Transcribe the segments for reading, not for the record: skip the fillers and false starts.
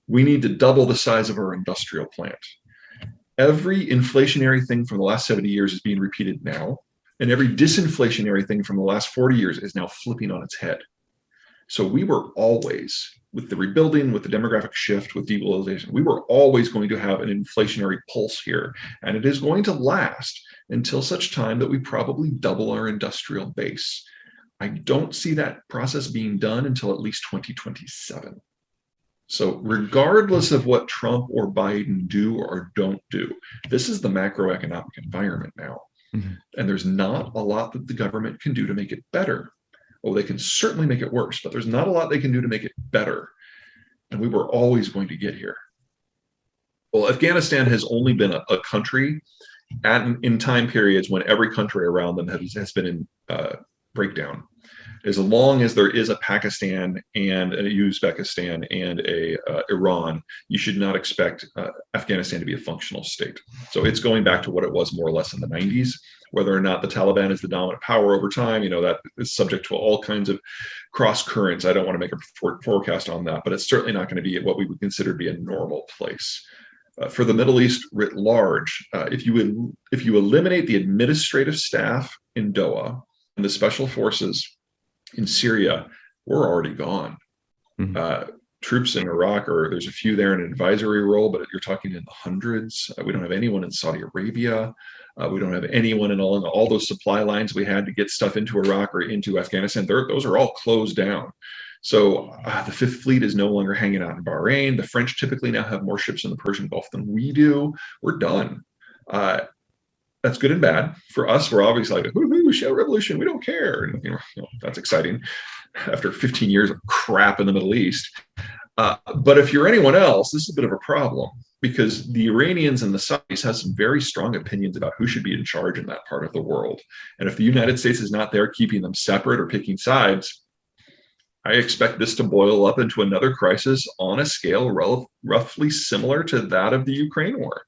we need to double the size of our industrial plant. Every inflationary thing from the last 70 years is being repeated now, and every disinflationary thing from the last 40 years is now flipping on its head. So we were always, with the rebuilding, with the demographic shift, with deglobalization, we were always going to have an inflationary pulse here. And it is going to last until such time that we probably double our industrial base. I don't see that process being done until at least 2027. So regardless of what Trump or Biden do or don't do, this is the macroeconomic environment now. Mm-hmm. And there's not a lot that the government can do to make it better. Well, they can certainly make it worse, but there's not a lot they can do to make it better. And we were always going to get here. Well, Afghanistan has only been a country in time periods when every country around them has been in breakdown. As long as there is a Pakistan and a Uzbekistan and a Iran, you should not expect Afghanistan to be a functional state. So it's going back to what it was more or less in the 90s. Whether or not the Taliban is the dominant power over time, that is subject to all kinds of cross currents. I don't want to make a forecast on that, but it's certainly not going to be what we would consider to be a normal place. For the Middle East writ large, if you eliminate the administrative staff in Doha and the special forces in Syria, we're already gone. Mm-hmm. Troops in Iraq, there's a few there in an advisory role, but you're talking in the hundreds. We don't have anyone in Saudi Arabia. We don't have anyone in all those supply lines we had to get stuff into Iraq or into Afghanistan. Those are all closed down. So the Fifth Fleet is no longer hanging out in Bahrain. The French typically now have more ships in the Persian Gulf than we do. We're done. That's good and bad. For us, we're obviously like, woohoo, Shale Revolution, we don't care. And, that's exciting after 15 years of crap in the Middle East. But if you're anyone else, this is a bit of a problem because the Iranians and the Saudis have some very strong opinions about who should be in charge in that part of the world. And if the United States is not there keeping them separate or picking sides, I expect this to boil up into another crisis on a scale roughly similar to that of the Ukraine war.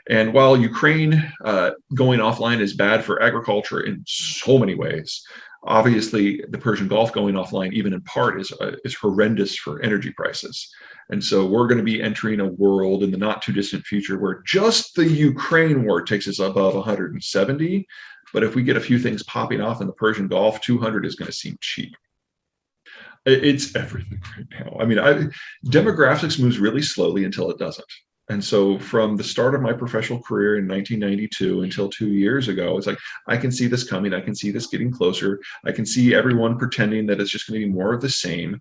And while Ukraine going offline is bad for agriculture in so many ways, obviously the Persian Gulf going offline, even in part, is horrendous for energy prices. And so we're going to be entering a world in the not too distant future where just the Ukraine war takes us above 170. But if we get a few things popping off in the Persian Gulf, 200 is going to seem cheap. It's everything right now. I mean, demographics moves really slowly until it doesn't. And so from the start of my professional career in 1992 until 2 years ago, it's like, I can see this coming. I can see this getting closer. I can see everyone pretending that it's just going to be more of the same.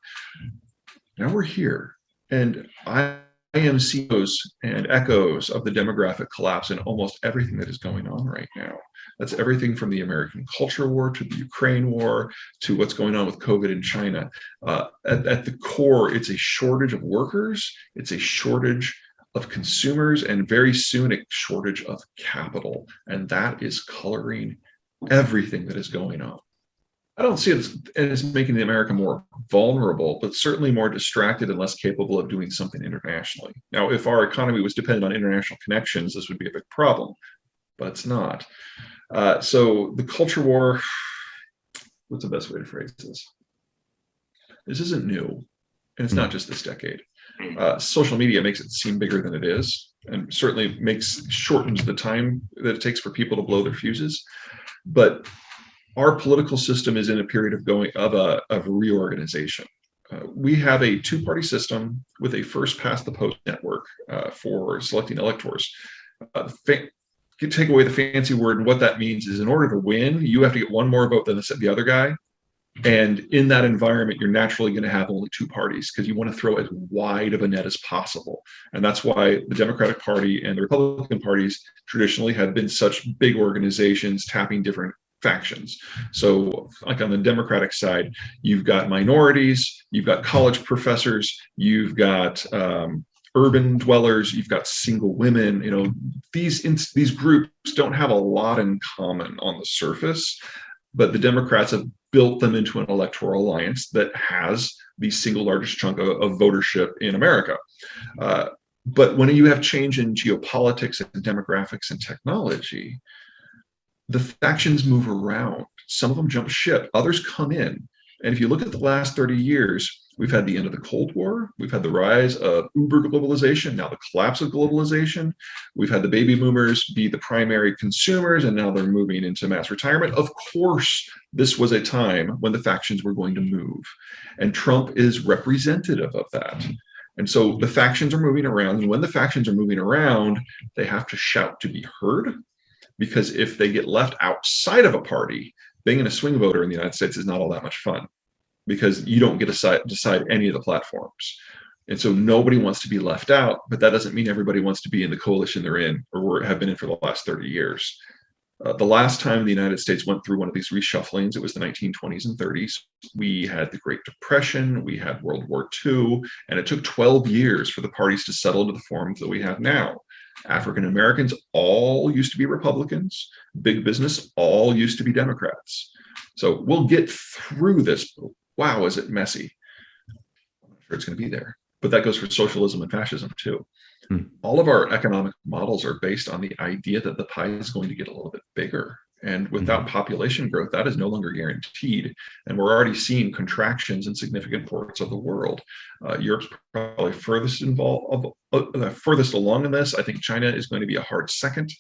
Now we're here. And I am CEOs and echoes of the demographic collapse in almost everything that is going on right now. That's everything from the American culture war to the Ukraine war to what's going on with COVID in China. At the core, it's a shortage of workers. It's a shortage of consumers, and very soon a shortage of capital. And that is coloring everything that is going on. I don't see it as making America more vulnerable, but certainly more distracted and less capable of doing something internationally. Now, if our economy was dependent on international connections, this would be a big problem, but it's not. So the culture war, what's the best way to phrase this? This isn't new, and it's not just this decade. Social media makes it seem bigger than it is, and certainly shortens the time that it takes for people to blow their fuses. But our political system is in a period of reorganization. We have a two-party system with a first past the post network for selecting electors. Take away the fancy word, and what that means is in order to win, you have to get one more vote than the other guy. And in that environment, you're naturally going to have only two parties because you want to throw as wide of a net as possible. And that's why the Democratic Party and the Republican parties traditionally have been such big organizations tapping different factions. So like on the Democratic side, you've got minorities, you've got college professors, you've got urban dwellers, you've got single women. These groups don't have a lot in common on the surface, but the Democrats have built them into an electoral alliance that has the single largest chunk of votership in America. But when you have change in geopolitics and demographics and technology, the factions move around. Some of them jump ship, others come in. And if you look at the last 30 years, We've had the end of the Cold War. We've had the rise of uber globalization, now the collapse of globalization. We've had the baby boomers be the primary consumers, and now they're moving into mass retirement. Of course, this was a time when the factions were going to move, and Trump is representative of that. And so the factions are moving around, and when the factions are moving around, they have to shout to be heard, because if they get left outside of a party, being a swing voter in the United States is not all that much fun, because you don't get to decide any of the platforms. And so nobody wants to be left out, but that doesn't mean everybody wants to be in the coalition they're in or have been in for the last 30 years. The last time the United States went through one of these reshufflings, it was the 1920s and 30s. We had the Great Depression, we had World War II, and it took 12 years for the parties to settle into the forms that we have now. African Americans all used to be Republicans. Big business all used to be Democrats. So we'll get through this. Wow, is it messy? I'm not sure it's going to be there. But that goes for socialism and fascism too. All of our economic models are based on the idea that the pie is going to get a little bit bigger. And without population growth, that is no longer guaranteed. And we're already seeing contractions in significant parts of the world. Europe's probably furthest along in this. I think China is going to be a hard second.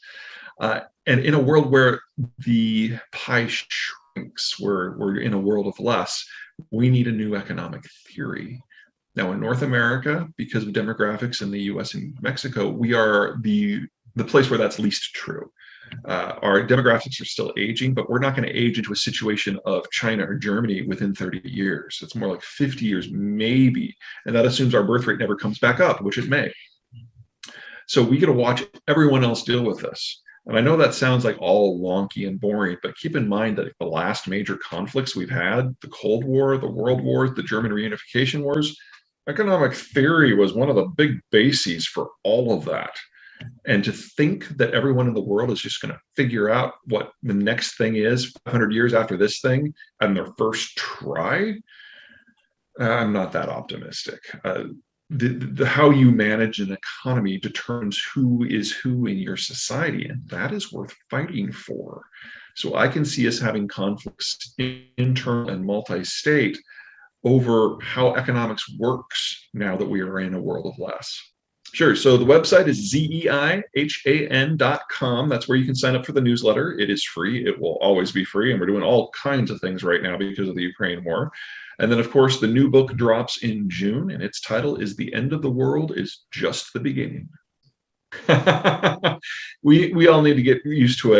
And in a world where the pie shrinks, we're in a world of less, we need a new economic theory. Now, in North America, because of demographics in the US and Mexico, we are the place where that's least true. Our demographics are still aging, but we're not going to age into a situation of China or Germany within 30 years. It's more like 50 years, maybe. And that assumes our birth rate never comes back up, which it may. So we get to watch everyone else deal with this. And I know that sounds like all wonky and boring, but keep in mind that the last major conflicts we've had, the Cold War, the World Wars, the German reunification wars, economic theory was one of the big bases for all of that. And to think that everyone in the world is just going to figure out what the next thing is 500 years after this thing on their first try, I'm not that optimistic. The how you manage an economy determines who is who in your society, and that is worth fighting for. So I can see us having conflicts internal and multi-state over how economics works now that we are in a world of less. Sure. So the website is zeihan.com. That's where you can sign up for the newsletter. It is free. It will always be free. And we're doing all kinds of things right now because of the Ukraine war. And then, of course, the new book drops in June, and its title is The End of the World is Just the Beginning. We all need to get used to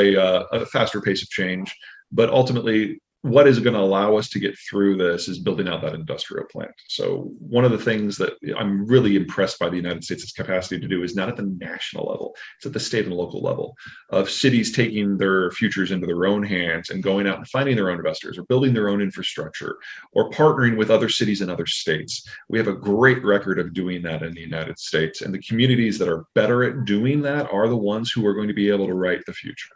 a faster pace of change, but ultimately, what is going to allow us to get through this is building out that industrial plant. So one of the things that I'm really impressed by the United States' capacity to do is not at the national level, it's at the state and local level of cities taking their futures into their own hands and going out and finding their own investors or building their own infrastructure or partnering with other cities and other states. We have a great record of doing that in the United States, and the communities that are better at doing that are the ones who are going to be able to write the future.